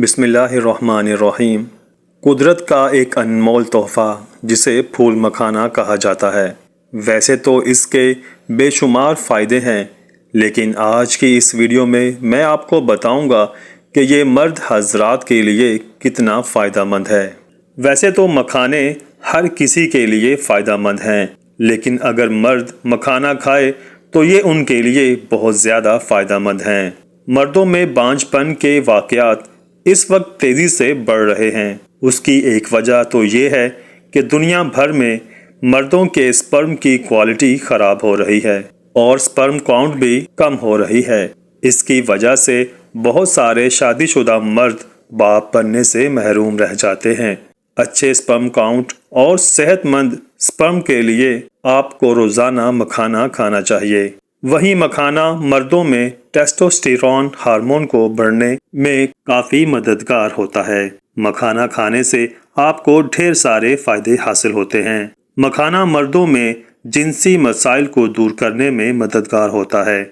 بسم اللہ الرحمن الرحیم۔ قدرت کا ایک انمول تحفہ جسے پھول مکھانا کہا جاتا ہے۔ ویسے تو اس کے بے شمار فائدے ہیں، لیکن آج کی اس ویڈیو میں آپ کو بتاؤں گا کہ یہ مرد حضرات کے لیے کتنا فائدہ مند ہے۔ ویسے تو مکھانے ہر کسی کے لیے فائدہ مند ہیں، لیکن اگر مرد مکھانا کھائے تو یہ ان کے لیے بہت زیادہ فائدہ مند ہیں۔ مردوں میں بانجھ پن کے واقعات اس وقت تیزی سے بڑھ رہے ہیں۔ اس کی ایک وجہ تو یہ ہے کہ دنیا بھر میں مردوں کے سپرم کی کوالٹی خراب ہو رہی ہے اور سپرم کاؤنٹ بھی کم ہو رہی ہے۔ اس کی وجہ سے بہت سارے شادی شدہ مرد باپ بننے سے محروم رہ جاتے ہیں۔ اچھے سپرم کاؤنٹ اور صحت مند سپرم کے لیے آپ کو روزانہ مکھانا کھانا چاہیے۔ وہی مکھانا مردوں میں ٹیسٹوسٹیرون ہارمون کو بڑھنے میں کافی مددگار ہوتا ہے۔ مکھانا کھانے سے آپ کو ڈھیر سارے فائدے حاصل ہوتے ہیں۔ مکھانا مردوں میں جنسی مسائل کو دور کرنے میں مددگار ہوتا ہے۔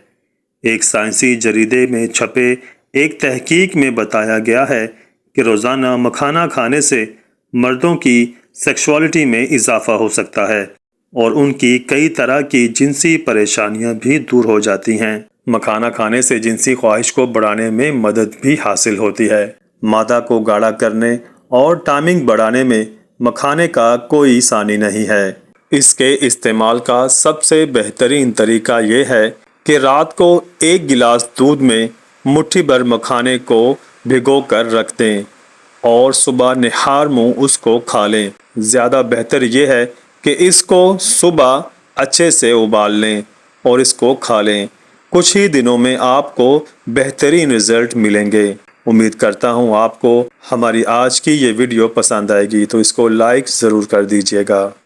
ایک سائنسی جریدے میں چھپے ایک تحقیق میں بتایا گیا ہے کہ روزانہ مکھانا کھانے سے مردوں کی سیکسوالٹی میں اضافہ ہو سکتا ہے اور ان کی کئی طرح کی جنسی پریشانیاں بھی دور ہو جاتی ہیں۔ مکھانا کھانے سے جنسی خواہش کو بڑھانے میں مدد بھی حاصل ہوتی ہے۔ مادہ کو گاڑھا کرنے اور ٹائمنگ بڑھانے میں مکھانے کا کوئی ثانی نہیں ہے۔ اس کے استعمال کا سب سے بہترین طریقہ یہ ہے کہ رات کو ایک گلاس دودھ میں مٹھی بھر مکھانے کو بھگو کر رکھ دیں اور صبح نہار منہ اس کو کھا لیں۔ زیادہ بہتر یہ ہے کہ اس کو صبح اچھے سے ابال لیں اور اس کو کھا لیں۔ کچھ ہی دنوں میں آپ کو بہترین رزلٹ ملیں گے۔ امید کرتا ہوں آپ کو ہماری آج کی یہ ویڈیو پسند آئے گی، تو اس کو لائک ضرور کر دیجیے گا۔